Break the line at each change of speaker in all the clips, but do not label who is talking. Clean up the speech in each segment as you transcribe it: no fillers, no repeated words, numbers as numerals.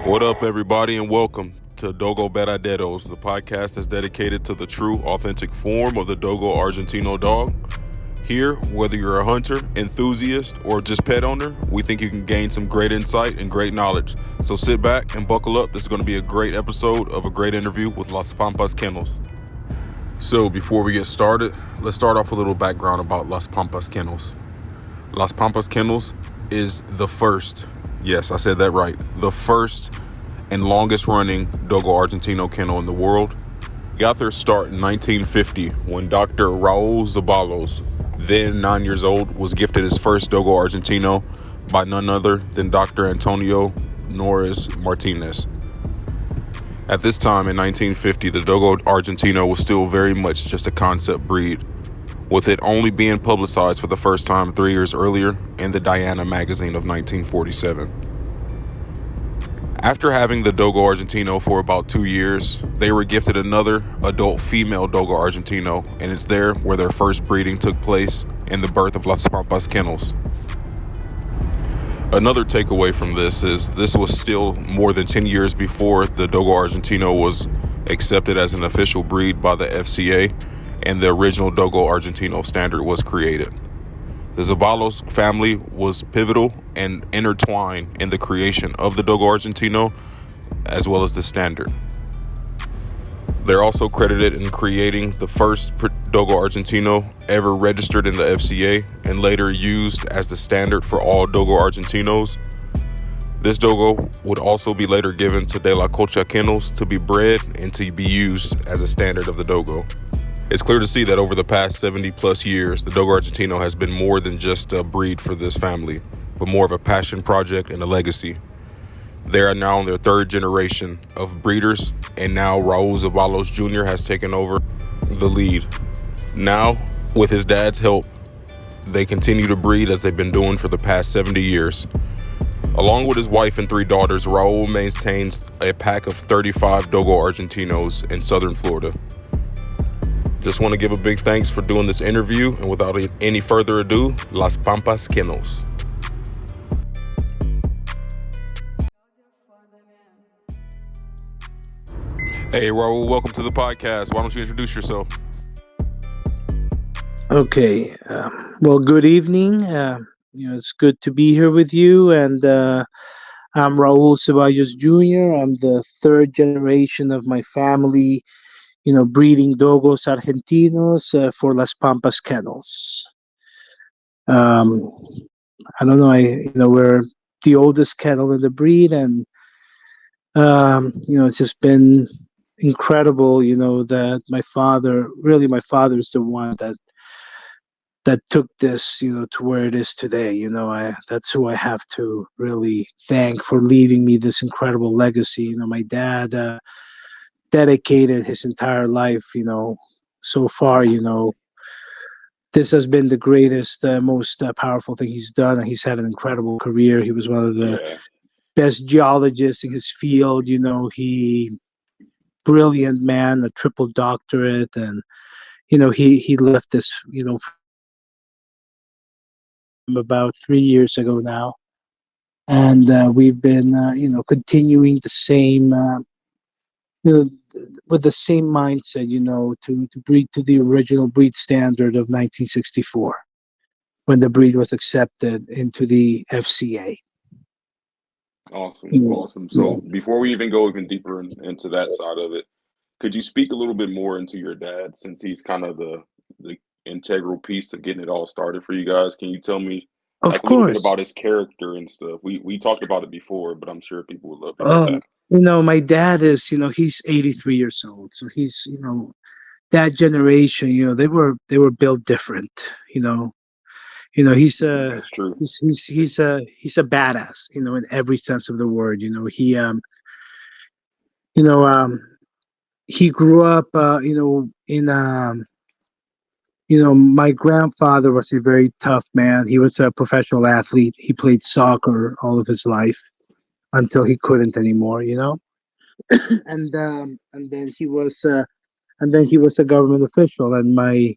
What up, everybody, and welcome to Dogo Argentinos, the podcast that's dedicated to the true, authentic form of the Dogo Argentino dog. Here, whether you're a hunter, enthusiast, or just pet owner, we think you can gain some great insight and great knowledge. So sit back and buckle up. This is going to be a great episode of a great interview with Las Pampas Kennels. So before we get started, let's start off with a little background about Las Pampas Kennels. Las Pampas Kennels is the first, yes, I said that right, the first and longest running Dogo Argentino kennel in the world. Got their start in 1950 when Dr. Raul Zeballos, then 9 years old, was gifted his first Dogo Argentino by none other than Dr. Antonio Norris Martinez. At this time in 1950, the Dogo Argentino was still very much just a concept breed, with it only being publicized for the first time 3 years earlier in the Diana magazine of 1947. After having the Dogo Argentino for about 2 years, they were gifted another adult female Dogo Argentino, and it's there where their first breeding took place and the birth of Las Pampas Kennels. Another takeaway from this is this was still more than 10 years before the Dogo Argentino was accepted as an official breed by the FCA and the original Dogo Argentino standard was created. The Zeballos family was pivotal and intertwined in the creation of the Dogo Argentino as well as the standard. They're also credited in creating the first Dogo Argentino ever registered in the FCA and later used as the standard for all Dogo Argentinos. This Dogo would also be later given to De La Cocha Kennels to be bred and to be used as a standard of the Dogo. It's clear to see that over the past 70 plus years, the Dogo Argentino has been more than just a breed for this family, but more of a passion project and a legacy. They are now in their third generation of breeders, and now Raul Zeballos Jr. has taken over the lead. Now, with his dad's help, they continue to breed as they've been doing for the past 70 years. Along with his wife and 3 daughters, Raul maintains a pack of 35 Dogo Argentinos in southern Florida. Just want to give a big thanks for doing this interview, and without any further ado, Las Pampas Kennels. Hey, Raul, welcome to the podcast. Why don't you introduce yourself?
Okay. Well, good evening. It's good to be here with you. And I'm Raul Zeballos Jr. I'm the third generation of my family, breeding Dogos Argentinos for Las Pampas Kennels. I don't know. We're the oldest kennel in the breed, and it's just been incredible. That my father is the one that took this, to where it is today. That's who I have to really thank for leaving me this incredible legacy. My dad dedicated his entire life, so far, this has been the greatest, most powerful thing he's done. And he's had an incredible career. He was one of the best geologists in his field. He brilliant man, a triple doctorate, and he left this, about 3 years ago now, and we've been, continuing the same, with the same mindset, to breed to the original breed standard of 1964, when the breed was accepted into the FCA.
Awesome. So before we even go even deeper into that side of it, could you speak a little bit more into your dad, since he's kind of the integral piece to getting it all started for you guys? Can you tell me a little bit about his character and stuff? We talked about it before, but I'm sure people would love to hear that.
My dad is, he's 83 years old. So he's, that generation, they were built different, he's a,
That's true.
he's a badass, in every sense of the word. He grew up, my grandfather was a very tough man. He was a professional athlete. He played soccer all of his life until he couldn't anymore, and then he was a government official. And my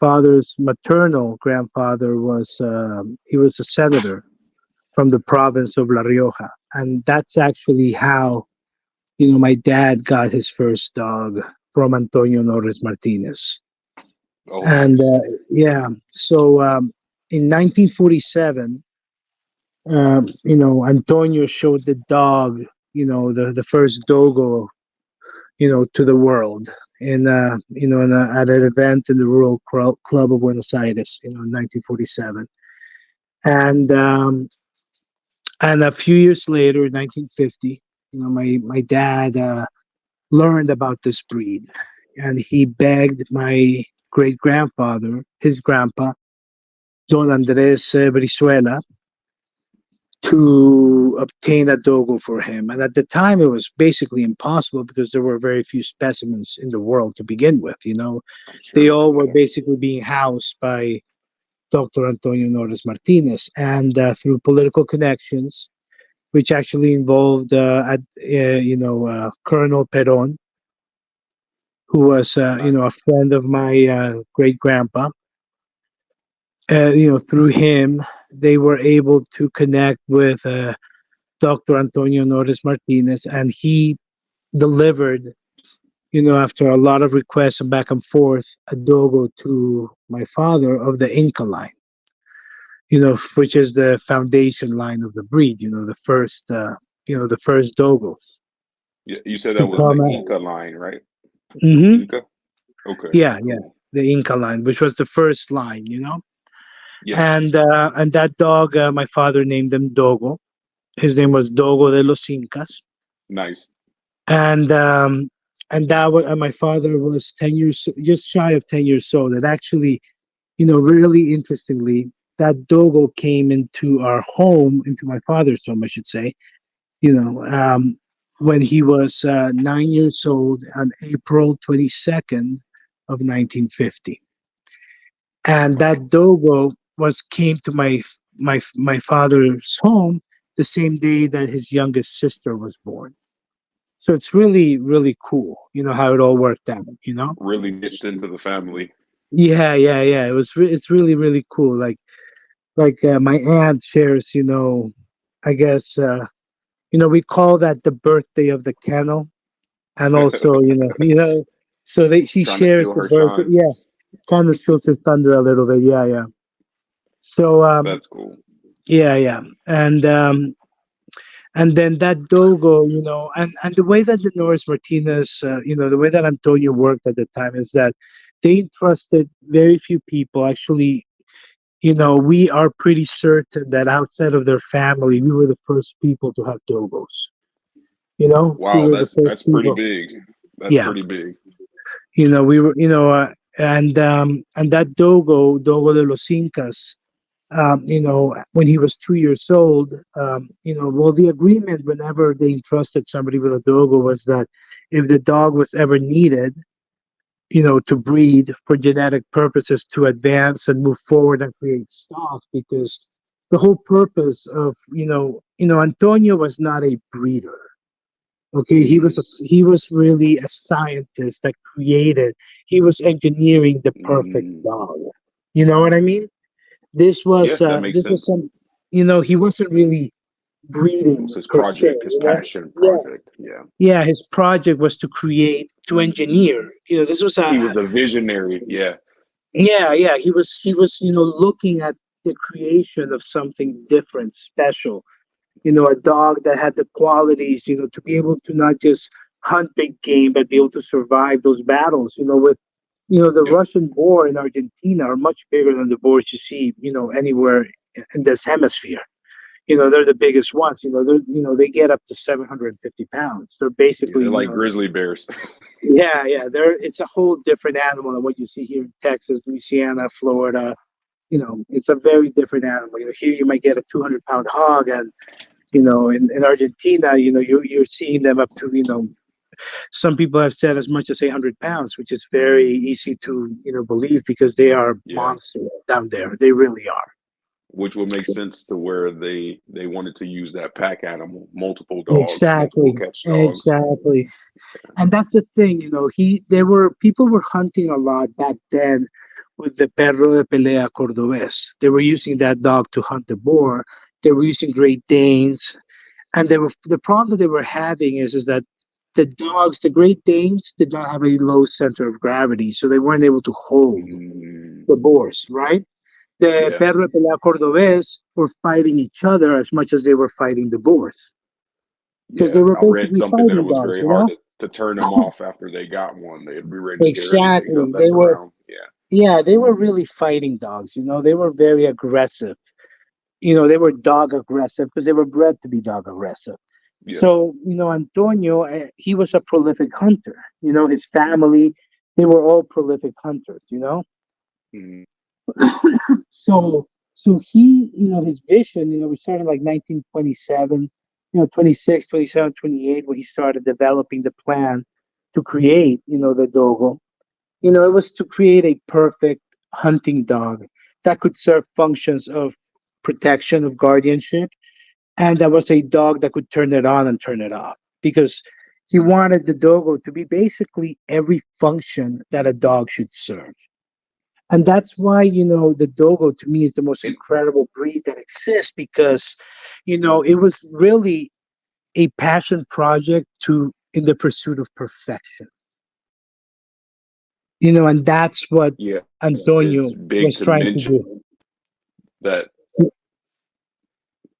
father's maternal grandfather was he was a senator from the province of La Rioja. and that's actually how my dad got his first dog from Antonio Norris Martinez.
Oh,
And
nice.
yeah, so in 1947, Antonio showed the dog, the first dogo, to the world at an event in the Rural Club of Buenos Aires, in 1947. And a few years later, in 1950, my dad learned about this breed, and he begged my great grandfather, his grandpa, Don Andres Brizuela, to obtain a dogo for him. And at the time, it was basically impossible because there were very few specimens in the world to begin with.
I'm
They
sure.
all were
Yeah.
basically being housed by Dr. Antonio Norris Martinez. And through political connections, which actually involved Colonel Peron, who was
Nice.
a friend of my great grandpa. Through him, they were able to connect with Dr. Antonio Norris Martinez, and he delivered, after a lot of requests and back and forth, a dogo to my father of the Inca line, which is the foundation line of the breed. The first dogos
Yeah, you said
to
that was
come
the
out.
Inca line, right?
Hmm.
Inca. Okay.
Yeah, yeah,
Cool.
the Inca line, which was the first line.
Yeah.
And that dog, my father named him Dogo. His name was Dogo de los Incas,
Nice.
and that was, and my father was 10 years, just shy of 10 years old. And actually, really interestingly, that Dogo came into our home, into my father's home, I should say. You know, um, when he was 9 years old on April 22nd of 1950. And
Wow.
that dogo came to my father's home the same day that his youngest sister was born. So it's really really cool, how it all worked out.
Really niche into the family.
Yeah, yeah, yeah. It's really really cool. Like my aunt shares, I guess we call that the birthday of the kennel, and also so she
Trying to
shares
steal
the
her
birthday.
shine.
Yeah, kind of steals her thunder a little bit. Yeah, yeah. So
That's cool.
yeah, yeah, and then that Dogo, and the way that the Norris Martinez, the way that Antonio worked at the time is that they entrusted very few people. Actually, we are pretty certain that outside of their family, we were the first people to have Dogos. We
Wow,
were the first
that's pretty
people.
big. That's
Yeah,
pretty big.
we were, and that Dogo de los Incas, when he was 2 years old, well, the agreement whenever they entrusted somebody with a dogo was that if the dog was ever needed, to breed for genetic purposes to advance and move forward and create stock, because the whole purpose of, Antonio was not a breeder. Okay,
Hmm.
he was really a scientist that created. He was engineering the perfect
Hmm.
dog. You know what I mean? This
Yeah,
was
that makes
this was
sense.
some, he wasn't really
It was
breeding
his
per se.
project, his passion
Yeah,
project. Yeah.
yeah. His project was to create, to engineer. This was
He was the visionary. Yeah.
yeah, yeah. He was looking at the creation of something different, special. A dog that had the qualities, to be able to not just hunt big game, but be able to survive those battles. With the
Yep.
Russian boar in Argentina are much bigger than the boars you see, anywhere in this hemisphere. They're the biggest ones. They get up to 750 pounds. They're
Yeah,
basically,
they're like grizzly bears.
yeah, yeah. It's a whole different animal than what you see here in Texas, Louisiana, Florida. It's a very different animal. Here you might get a 200-pound hog, and in Argentina, you're seeing them up to, some people have said as much as 800 pounds, which is very easy to, believe, because they are
Yeah.
monsters down there. They really are.
Which would make sense to where they wanted to use that pack animal, multiple dogs, multiple
Exactly.
catch dogs.
Exactly. And that's the thing, there were people were hunting a lot back then with the perro de pelea cordobés. They were using that dog to hunt the boar. They were using Great Danes. And the problem that they were having is that the dogs, the Great Danes, did not have a low center of gravity, so they weren't able to hold
Mm,
the boars, right? The
yeah,
Perro de Pelea Cordobés were fighting each other as much as they were fighting the boars because they
yeah.
were
I read
basically
something that it
fighting
was
dogs,
very
you
hard
know?
to turn them off after they got one. They'd be ready to tear anything up
Exactly. They
that's
were,
around. Yeah,
yeah, they were really fighting dogs, you know? They were very aggressive. You know, they were dog aggressive because they were bred to be dog aggressive.
yeah.
So, you know, Antonio, he was a prolific hunter. You know, his family, they were all prolific hunters, you know?
Mm,
So, so he, you know, his vision, you know, we started like 1927, you know, 26, 27, 28, where he started developing the plan to create, you know, the Dogo. You know, it was to create a perfect hunting dog that could serve functions of protection, of guardianship, and that was a dog that could turn it on and turn it off because he wanted the Dogo to be basically every function that a dog should serve. And that's why, you know, the Dogo to me is the most
and
incredible breed that exists because, you know, it was really a passion project to in the pursuit of perfection. You know, and that's what
yeah, it's
Antonio
big
was
to
trying to
mention
do.
that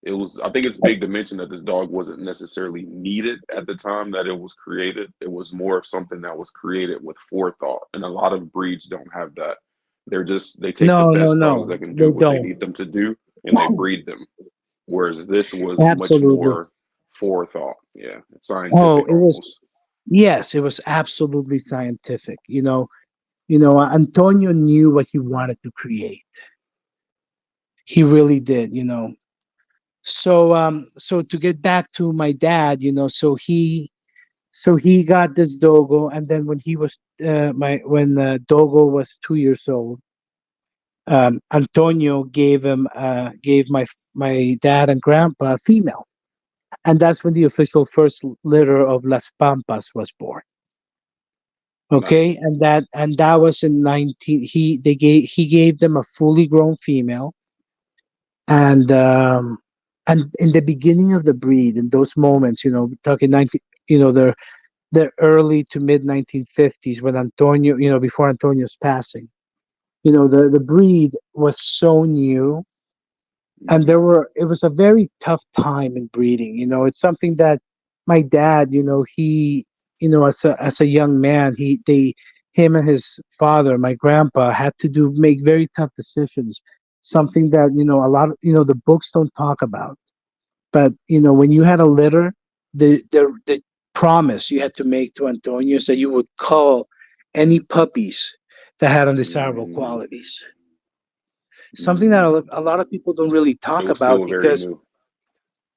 it was. I think it's big to mention that this dog wasn't necessarily needed at the time that it was created. It was more of something that was created with forethought, and a lot of breeds don't have that. They take the
No, no,
best dogs
no,
that can do
they
what they
don't.
need them to do, and they breed them. Whereas this was much
Absolutely.
more forethought, yeah,
Oh,
scientific
it was,
almost.
yes, it was absolutely scientific. You know, Antonio knew what he wanted to create. He really did, you know. So to get back to my dad, you know, so he got this Dogo, and then when he was my when Dogo was 2 years old, Antonio gave my dad and grandpa a female, and that's when the official first litter of Las Pampas was born. Okay,
Nice.
and that was in 19. He gave them a fully grown female, and in the beginning of the breed, in those moments, you know, talking 19, you know, the early to mid 1950s when Antonio, you know, before Antonio's passing, you know, the breed was so new, and
Hmm.
it was a very tough time in breeding. You know, it's something that my dad, you know, he, you know, as a young man, him and his father, my grandpa, had to make very tough decisions, something that, you know, a lot of, you know, the books don't talk about. But, you know, when you had a litter, the promise you had to make to Antonio is that you would call any puppies that had undesirable
Mm,
qualities. Something that
mm.
a lot of people don't really
It
talk
was
about
still very
because
new.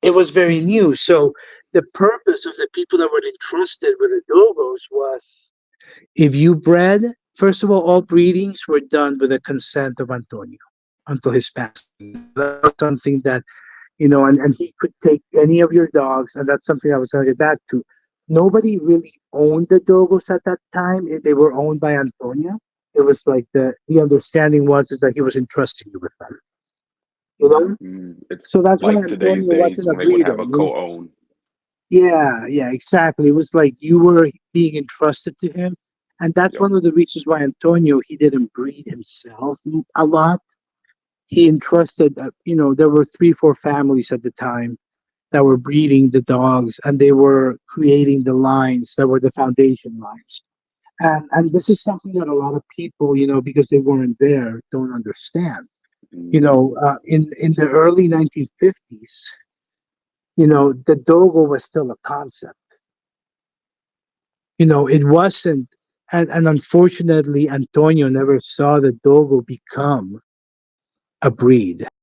it was very new. So the purpose of the people that were entrusted with the Dogos was if you bred, first of all breedings were done with the consent of Antonio until his passing. That was something that, you know, and he could take any of your dogs, and that's something I was going to get back to. Nobody really owned the Dogos at that time. They were owned by Antonio. It was like the understanding was is that he was entrusting you with them, you know?
It's
So that's when
like today's
Antonio
days
wasn't a
when they would
breeder,
have a
you know?
co-own.
Yeah, yeah, exactly. It was like you were being entrusted to him. And that's
Yep.
one of the reasons why Antonio, he didn't breed himself a lot. He entrusted, you know, there were three, four families at the time that were breeding the dogs and they were creating the lines that were the foundation lines. And this is something that a lot of people, you know, because they weren't there, don't understand. You
Mm,
know, in the early 1950s, you know, the Dogo was still a concept. You know, it wasn't, and unfortunately, Antonio never saw the Dogo become a breed.